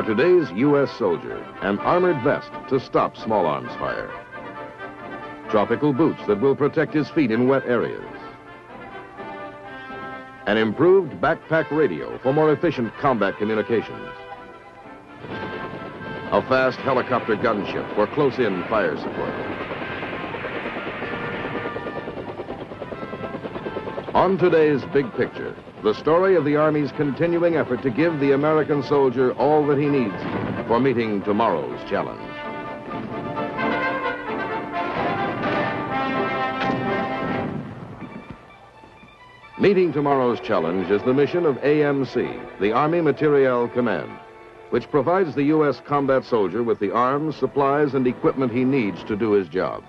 today's U.S. soldier, an armored vest to stop small arms fire. Tropical boots that will protect his feet in wet areas. An improved backpack radio for more efficient combat communications. A fast helicopter gunship for close-in fire support. On today's Big Picture, the story of the Army's continuing effort to give the American soldier all that he needs for meeting tomorrow's challenge. Meeting tomorrow's challenge is the mission of AMC, the Army Materiel Command, which provides the U.S. combat soldier with the arms, supplies, and equipment he needs to do his job.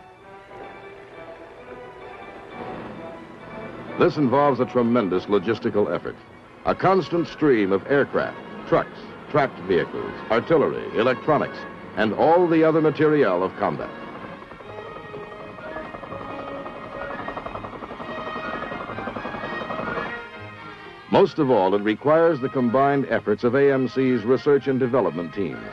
This involves a tremendous logistical effort, a constant stream of aircraft, trucks, tracked vehicles, artillery, electronics, and all the other materiel of combat. Most of all, it requires the combined efforts of AMC's research and development teams.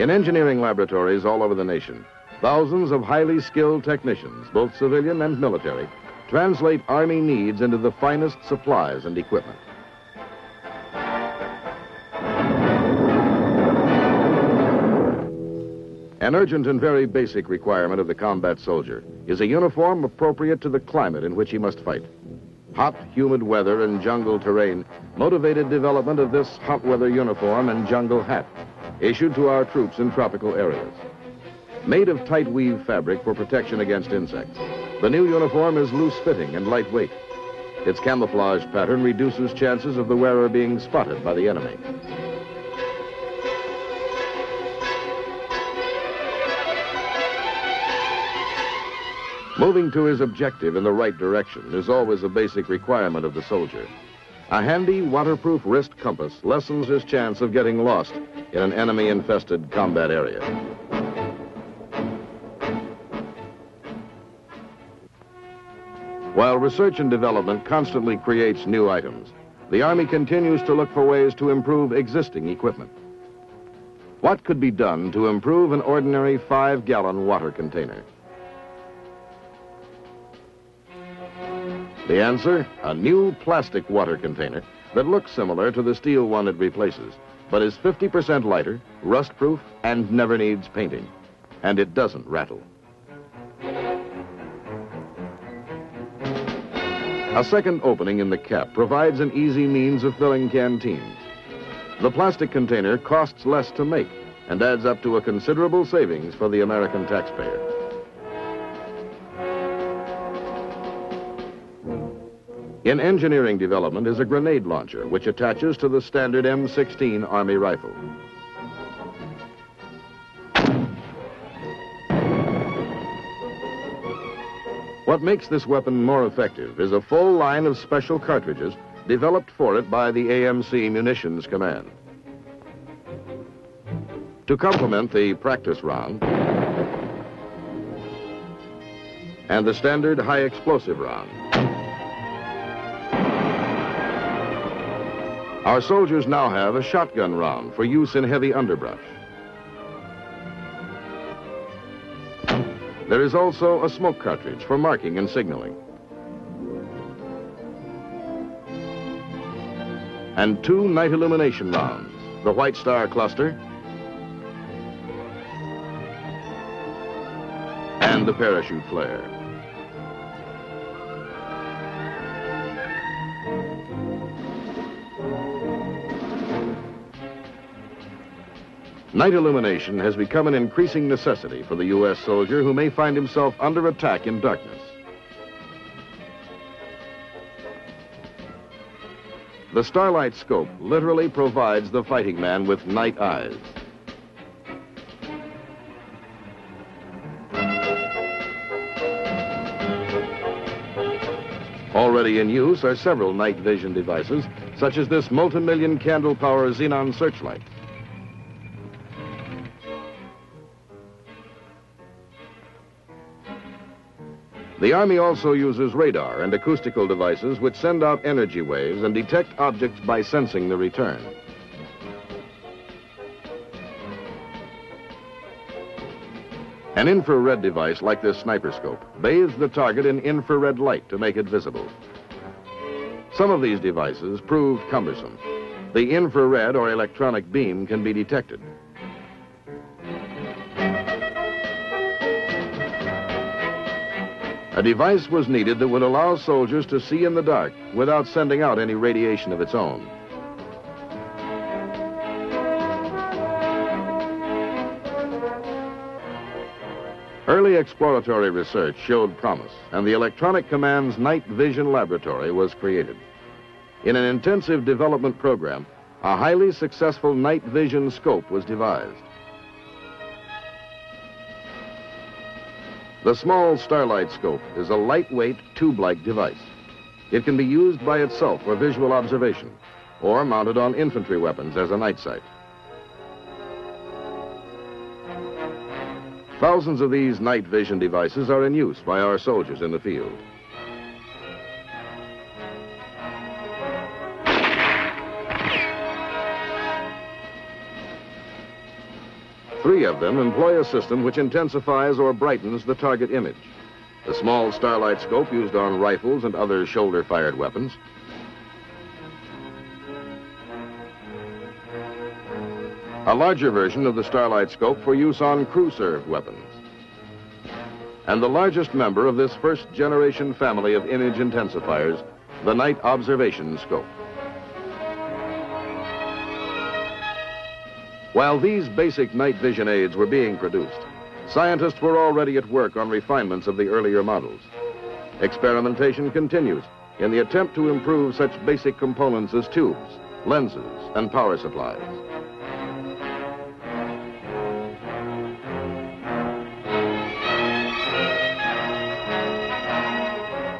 In engineering laboratories all over the nation, thousands of highly skilled technicians, both civilian and military, translate Army needs into the finest supplies and equipment. An urgent and very basic requirement of the combat soldier is a uniform appropriate to the climate in which he must fight. Hot, humid weather and jungle terrain motivated development of this hot weather uniform and jungle hat, issued to our troops in tropical areas. Made of tight weave fabric for protection against insects, the new uniform is loose-fitting and lightweight. Its camouflage pattern reduces chances of the wearer being spotted by the enemy. Moving to his objective in the right direction is always a basic requirement of the soldier. A handy, waterproof wrist compass lessens his chance of getting lost in an enemy-infested combat area. While research and development constantly creates new items, the Army continues to look for ways to improve existing equipment. What could be done to improve an ordinary 5-gallon water container? The answer, a new plastic water container that looks similar to the steel one it replaces, but is 50% lighter, rust-proof, and never needs painting. And it doesn't rattle. A second opening in the cap provides an easy means of filling canteens. The plastic container costs less to make and adds up to a considerable savings for the American taxpayer. In engineering development is a grenade launcher, which attaches to the standard M16 Army rifle. What makes this weapon more effective is a full line of special cartridges developed for it by the AMC Munitions Command. To complement the practice round and the standard high explosive round, our soldiers now have a shotgun round for use in heavy underbrush. There is also a smoke cartridge for marking and signaling. And 2 night illumination rounds, the White Star cluster and the parachute flare. Night illumination has become an increasing necessity for the U.S. soldier who may find himself under attack in darkness. The Starlight scope literally provides the fighting man with night eyes. Already in use are several night vision devices, such as this multi-million candle power xenon searchlight. The Army also uses radar and acoustical devices which send out energy waves and detect objects by sensing the return. An infrared device like this sniper scope bathes the target in infrared light to make it visible. Some of these devices proved cumbersome. The infrared or electronic beam can be detected. A device was needed that would allow soldiers to see in the dark without sending out any radiation of its own. Early exploratory research showed promise, and the Electronic Command's Night Vision Laboratory was created. In an intensive development program, a highly successful night vision scope was devised. The small Starlight scope is a lightweight, tube-like device. It can be used by itself for visual observation, or mounted on infantry weapons as a night sight. Thousands of these night vision devices are in use by our soldiers in the field. Three of them employ a system which intensifies or brightens the target image. The small Starlight scope used on rifles and other shoulder-fired weapons. A larger version of the Starlight scope for use on crew-served weapons. And the largest member of this first-generation family of image intensifiers, the Night Observation Scope. While these basic night vision aids were being produced, scientists were already at work on refinements of the earlier models. Experimentation continues in the attempt to improve such basic components as tubes, lenses, and power supplies.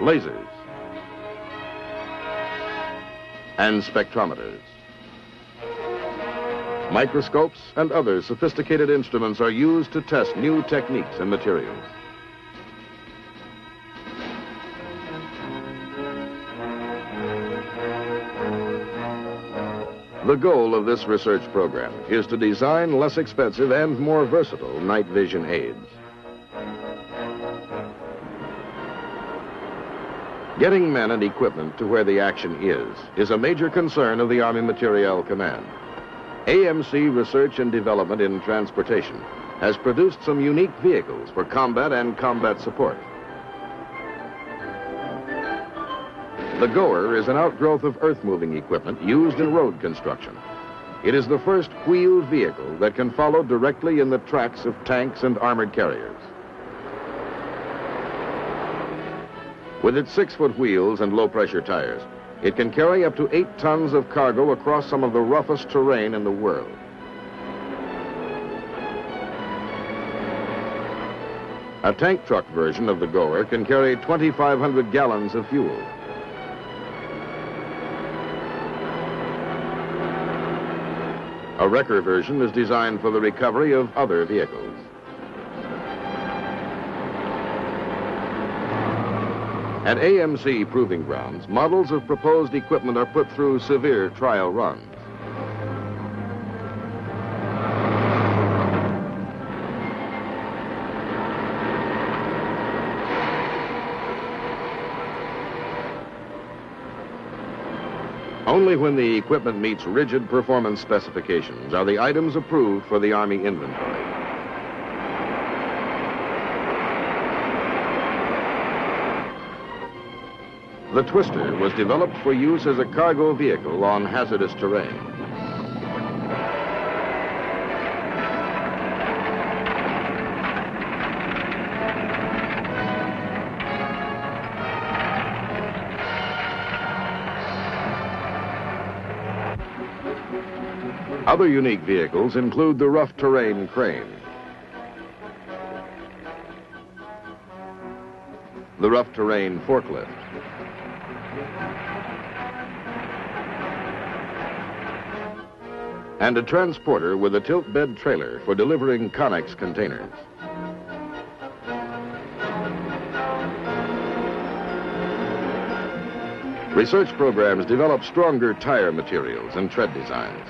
Lasers and spectrometers. Microscopes and other sophisticated instruments are used to test new techniques and materials. The goal of this research program is to design less expensive and more versatile night vision aids. Getting men and equipment to where the action is a major concern of the Army Materiel Command. AMC Research and Development in Transportation has produced some unique vehicles for combat and combat support. The Goer is an outgrowth of earth-moving equipment used in road construction. It is the first wheeled vehicle that can follow directly in the tracks of tanks and armored carriers. With its 6-foot wheels and low-pressure tires, it can carry up to 8 tons of cargo across some of the roughest terrain in the world. A tank truck version of the Goer can carry 2,500 gallons of fuel. A wrecker version is designed for the recovery of other vehicles. At AMC Proving Grounds, models of proposed equipment are put through severe trial runs. Only when the equipment meets rigid performance specifications are the items approved for the Army inventory. The Twister was developed for use as a cargo vehicle on hazardous terrain. Other unique vehicles include the rough terrain crane, the rough terrain forklift, and a transporter with a tilt bed trailer for delivering Connex containers. Research programs develop stronger tire materials and tread designs.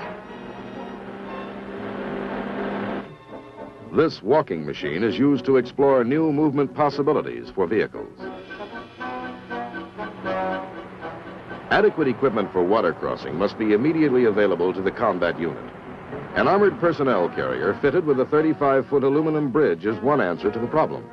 This walking machine is used to explore new movement possibilities for vehicles. Adequate equipment for water crossing must be immediately available to the combat unit. An armored personnel carrier fitted with a 35-foot aluminum bridge is one answer to the problem.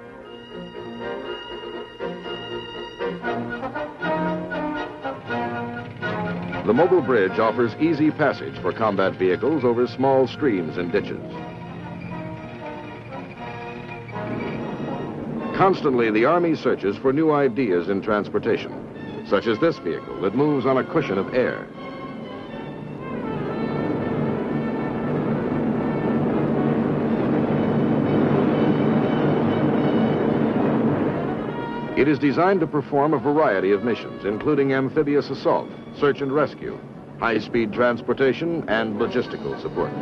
The mobile bridge offers easy passage for combat vehicles over small streams and ditches. Constantly, the Army searches for new ideas in transportation, such as this vehicle that moves on a cushion of air. It is designed to perform a variety of missions, including amphibious assault, search and rescue, high-speed transportation, and logistical support.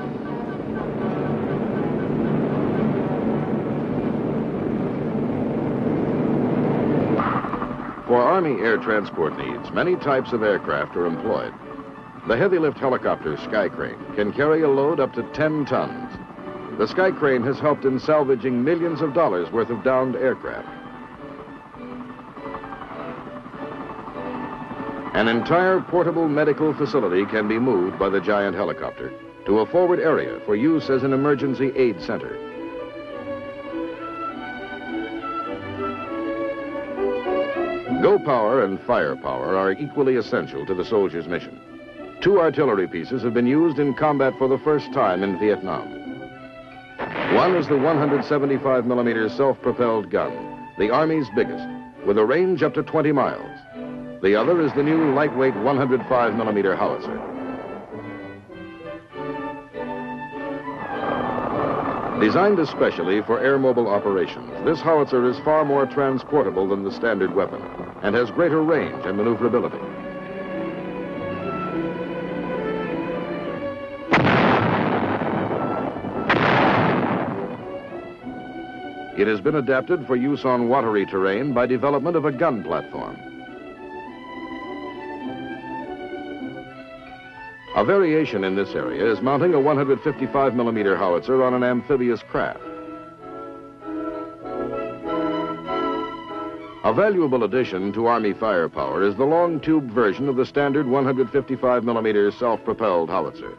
For Army air transport needs, many types of aircraft are employed. The heavy lift helicopter Sky Crane can carry a load up to 10 tons. The Sky Crane has helped in salvaging millions of dollars worth of downed aircraft. An entire portable medical facility can be moved by the giant helicopter to a forward area for use as an emergency aid center. Go power and firepower are equally essential to the soldier's mission. 2 artillery pieces have been used in combat for the first time in Vietnam. One is the 175 millimeter self-propelled gun, the Army's biggest, with a range up to 20 miles. The other is the new lightweight 105 millimeter howitzer. Designed especially for air mobile operations, this howitzer is far more transportable than the standard weapon and has greater range and maneuverability. It has been adapted for use on watery terrain by development of a gun platform. A variation in this area is mounting a 155 millimeter howitzer on an amphibious craft. A valuable addition to Army firepower is the long tube version of the standard 155 millimeter self-propelled howitzer.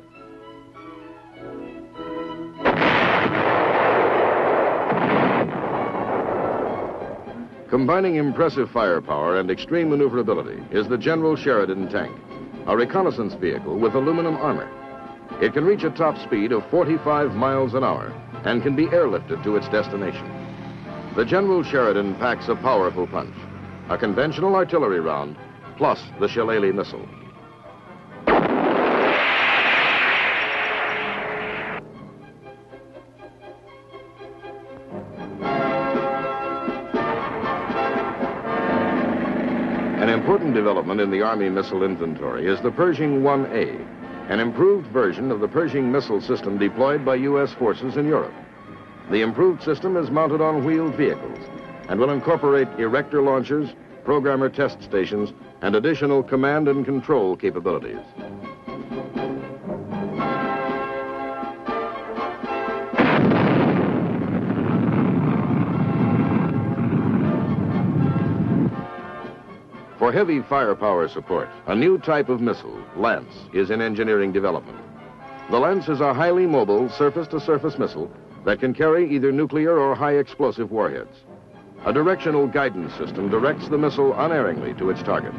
Combining impressive firepower and extreme maneuverability is the General Sheridan tank, a reconnaissance vehicle with aluminum armor. It can reach a top speed of 45 miles an hour and can be airlifted to its destination. The General Sheridan packs a powerful punch, a conventional artillery round, plus the Shillelagh missile. An important development in the Army missile inventory is the Pershing 1A, an improved version of the Pershing missile system deployed by U.S. forces in Europe. The improved system is mounted on wheeled vehicles and will incorporate erector launchers, programmer test stations, and additional command and control capabilities. For heavy firepower support, a new type of missile, Lance, is in engineering development. The Lance is a highly mobile surface-to-surface missile that can carry either nuclear or high-explosive warheads. A directional guidance system directs the missile unerringly to its target.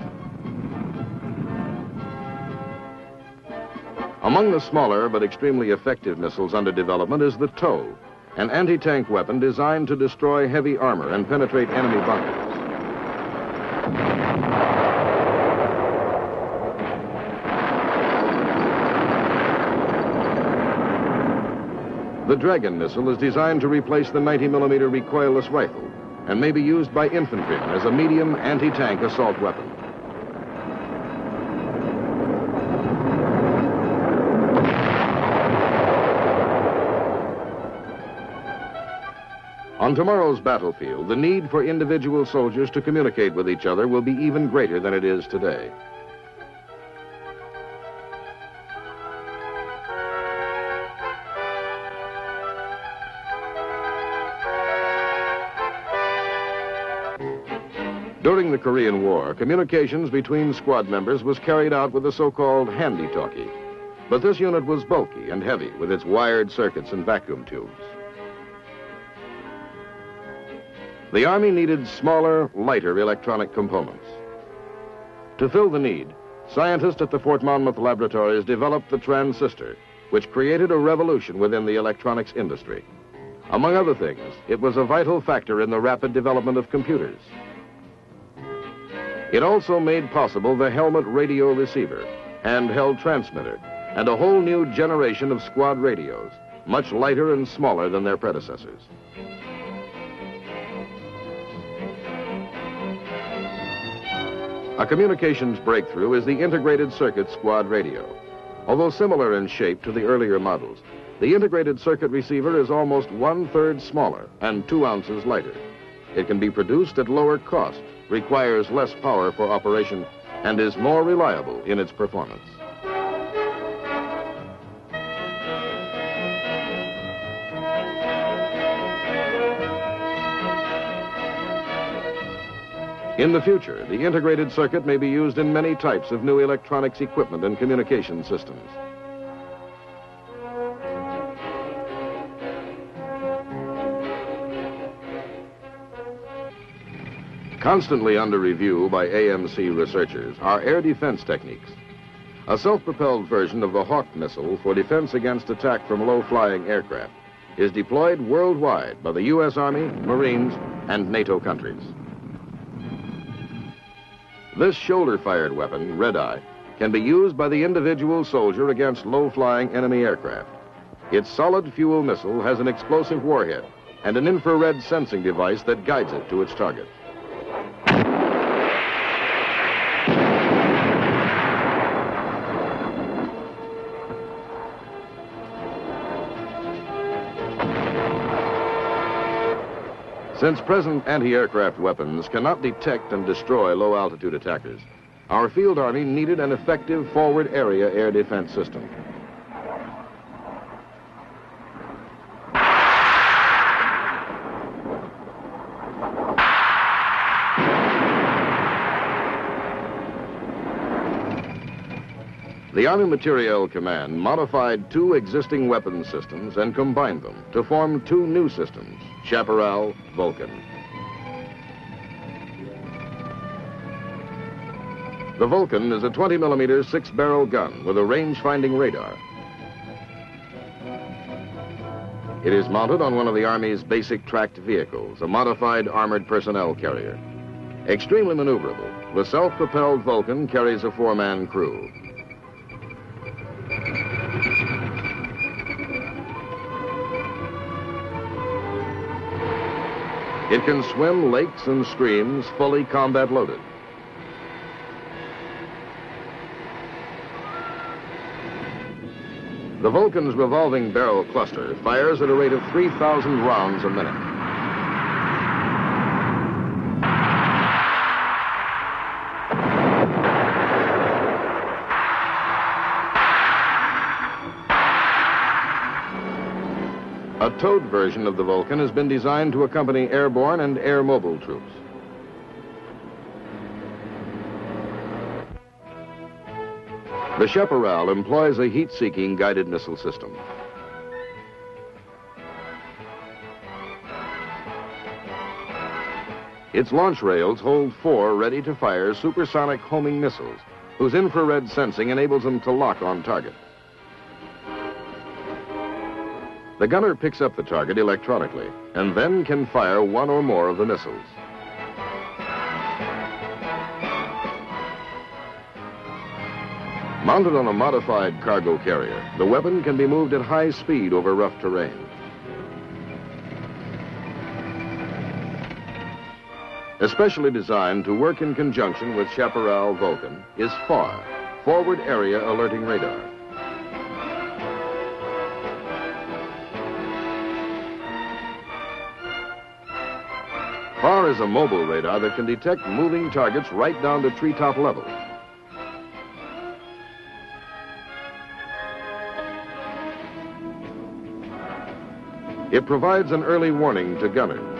Among the smaller but extremely effective missiles under development is the TOW, an anti-tank weapon designed to destroy heavy armor and penetrate enemy bunkers. The Dragon missile is designed to replace the 90-millimeter recoilless rifle and may be used by infantrymen as a medium anti-tank assault weapon. On tomorrow's battlefield, the need for individual soldiers to communicate with each other will be even greater than it is today. During the Korean War, communications between squad members was carried out with the so-called handy-talkie. But this unit was bulky and heavy with its wired circuits and vacuum tubes. The Army needed smaller, lighter electronic components. To fill the need, scientists at the Fort Monmouth laboratories developed the transistor, which created a revolution within the electronics industry. Among other things, it was a vital factor in the rapid development of computers. It also made possible the helmet radio receiver, handheld transmitter, and a whole new generation of squad radios, much lighter and smaller than their predecessors. A communications breakthrough is the integrated circuit squad radio. Although similar in shape to the earlier models, the integrated circuit receiver is almost 1/3 smaller and 2 ounces lighter. It can be produced at lower cost, requires less power for operation, and is more reliable in its performance. In the future, the integrated circuit may be used in many types of new electronics equipment and communication systems. Constantly under review by AMC researchers are air defense techniques. A self-propelled version of the Hawk missile for defense against attack from low-flying aircraft is deployed worldwide by the U.S. Army, Marines, and NATO countries. This shoulder-fired weapon, Red Eye, can be used by the individual soldier against low-flying enemy aircraft. Its solid fuel missile has an explosive warhead and an infrared sensing device that guides it to its target. Since present anti-aircraft weapons cannot detect and destroy low-altitude attackers, our field army needed an effective forward area air defense system. The Army Materiel Command modified 2 existing weapon systems and combined them to form 2 new systems, Chaparral, Vulcan. The Vulcan is a 20mm 6-barrel gun with a range-finding radar. It is mounted on one of the Army's basic tracked vehicles, a modified armored personnel carrier. Extremely maneuverable, the self-propelled Vulcan carries a 4-man crew. It can swim lakes and streams fully combat loaded. The Vulcan's revolving barrel cluster fires at a rate of 3,000 rounds a minute. A towed version of the Vulcan has been designed to accompany airborne and air mobile troops. The Chaparral employs a heat-seeking guided missile system. Its launch rails hold 4 ready-to-fire supersonic homing missiles, whose infrared sensing enables them to lock on target. The gunner picks up the target electronically and then can fire 1 or more of the missiles. Mounted on a modified cargo carrier, the weapon can be moved at high speed over rough terrain. Especially designed to work in conjunction with Chaparral Vulcan is FAR, Forward Area Alerting Radar. FAR is a mobile radar that can detect moving targets right down to treetop level. It provides an early warning to gunners.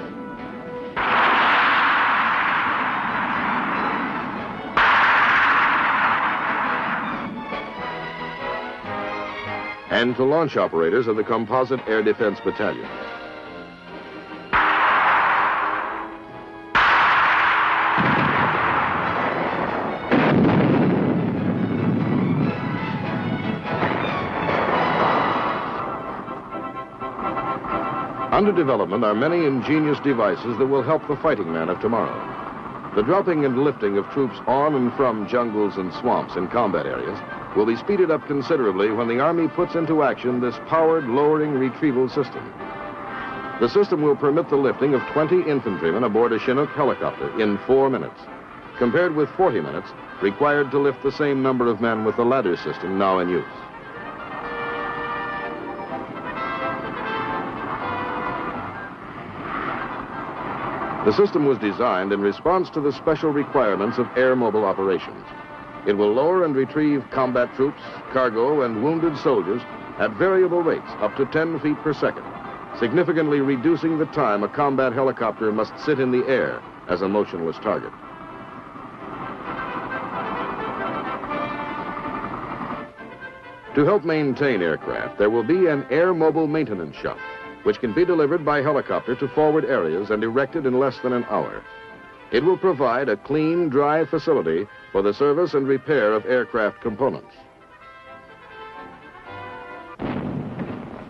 and to launch operators of the Composite Air Defense Battalion. Under development are many ingenious devices that will help the fighting man of tomorrow. The dropping and lifting of troops on and from jungles and swamps in combat areas will be speeded up considerably when the Army puts into action this powered lowering retrieval system. The system will permit the lifting of 20 infantrymen aboard a Chinook helicopter in 4 minutes, compared with 40 minutes required to lift the same number of men with the ladder system now in use. The system was designed in response to the special requirements of air mobile operations. It will lower and retrieve combat troops, cargo, and wounded soldiers at variable rates up to 10 feet per second, significantly reducing the time a combat helicopter must sit in the air as a motionless target. To help maintain aircraft, there will be an air mobile maintenance shop, which can be delivered by helicopter to forward areas and erected in less than an hour. It will provide a clean, dry facility for the service and repair of aircraft components.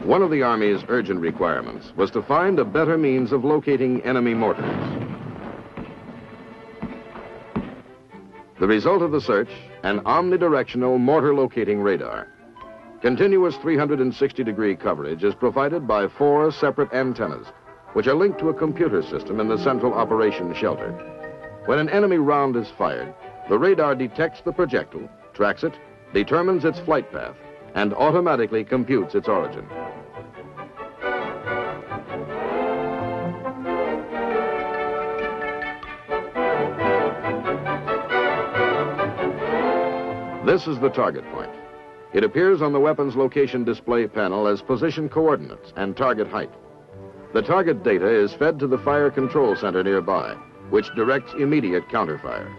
One of the Army's urgent requirements was to find a better means of locating enemy mortars. The result of the search, an omnidirectional mortar locating radar. Continuous 360-degree coverage is provided by 4 separate antennas, which are linked to a computer system in the central operations shelter. When an enemy round is fired, the radar detects the projectile, tracks it, determines its flight path, and automatically computes its origin. This is the target point. It appears on the weapon's location display panel as position coordinates and target height. The target data is fed to the fire control center nearby, which directs immediate counterfire.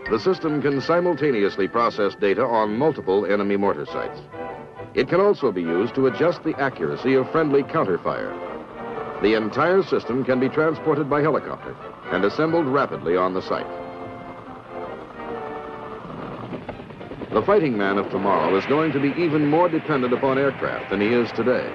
The system can simultaneously process data on multiple enemy mortar sites. It can also be used to adjust the accuracy of friendly counterfire. The entire system can be transported by helicopter and assembled rapidly on the site. The fighting man of tomorrow is going to be even more dependent upon aircraft than he is today.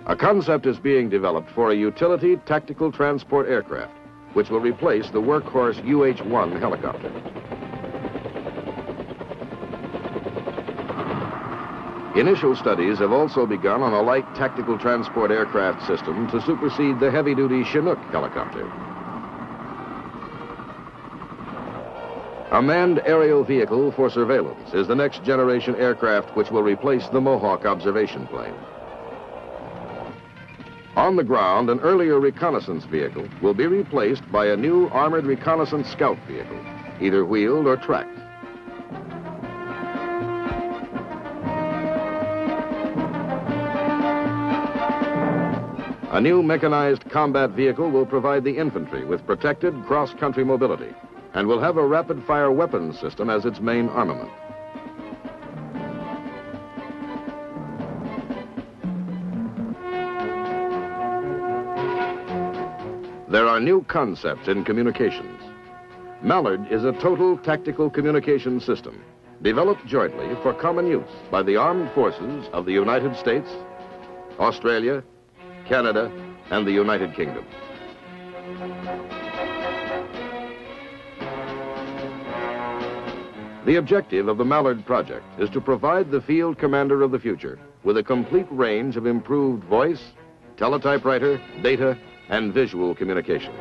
A concept is being developed for a utility tactical transport aircraft, which will replace the workhorse UH-1 helicopter. Initial studies have also begun on a light tactical transport aircraft system to supersede the heavy-duty Chinook helicopter. A manned aerial vehicle for surveillance is the next generation aircraft which will replace the Mohawk observation plane. On the ground, an earlier reconnaissance vehicle will be replaced by a new armored reconnaissance scout vehicle, either wheeled or tracked. A new mechanized combat vehicle will provide the infantry with protected cross-country mobility and will have a rapid-fire weapons system as its main armament. There are new concepts in communications. Mallard is a total tactical communication system developed jointly for common use by the armed forces of the United States, Australia, Canada, and the United Kingdom. The objective of the Mallard project is to provide the field commander of the future with a complete range of improved voice, teletypewriter, data, and visual communications.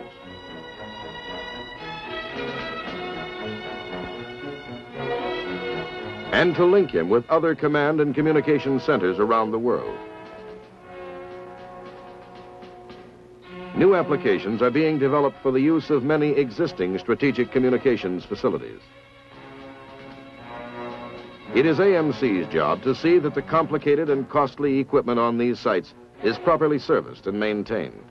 And to link him with other command and communication centers around the world. New applications are being developed for the use of many existing strategic communications facilities. It is AMC's job to see that the complicated and costly equipment on these sites is properly serviced and maintained.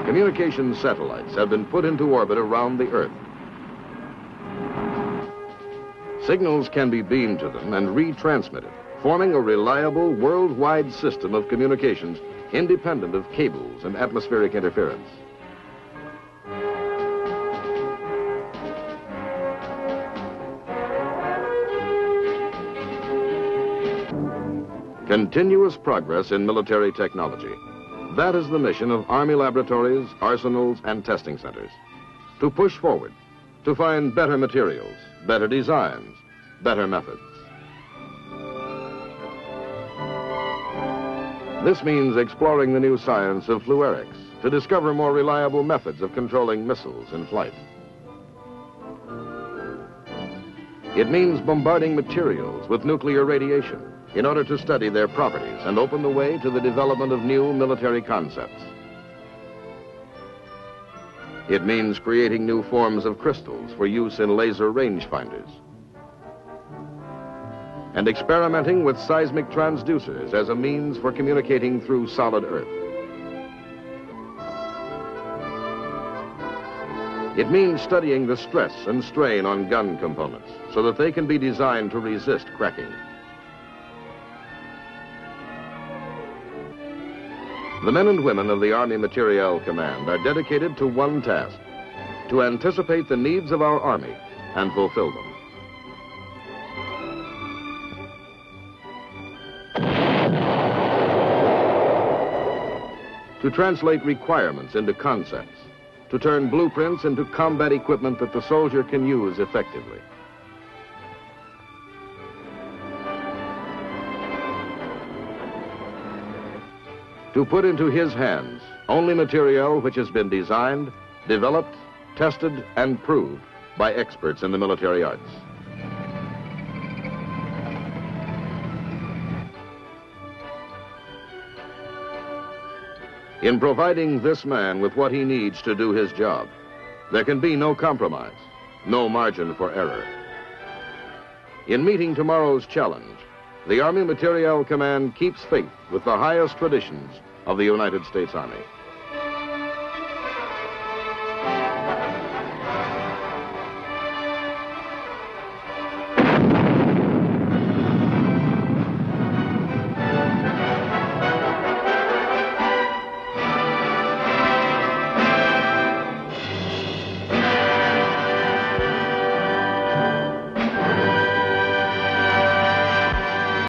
Communication satellites have been put into orbit around the Earth. Signals can be beamed to them and retransmitted, forming a reliable worldwide system of communications independent of cables and atmospheric interference. Continuous progress in military technology. That is the mission of Army laboratories, arsenals, and testing centers. To push forward, to find better materials, better designs, better methods. This means exploring the new science of fluorics to discover more reliable methods of controlling missiles in flight. It means bombarding materials with nuclear radiation in order to study their properties and open the way to the development of new military concepts. It means creating new forms of crystals for use in laser rangefinders and experimenting with seismic transducers as a means for communicating through solid earth. It means studying the stress and strain on gun components so that they can be designed to resist cracking. The men and women of the Army Materiel Command are dedicated to one task: to anticipate the needs of our Army and fulfill them. To translate requirements into concepts, to turn blueprints into combat equipment that the soldier can use effectively. To put into his hands only material which has been designed, developed, tested, and proved by experts in the military arts. In providing this man with what he needs to do his job, there can be no compromise, no margin for error. In meeting tomorrow's challenge, the Army Materiel Command keeps faith with the highest traditions of the United States Army.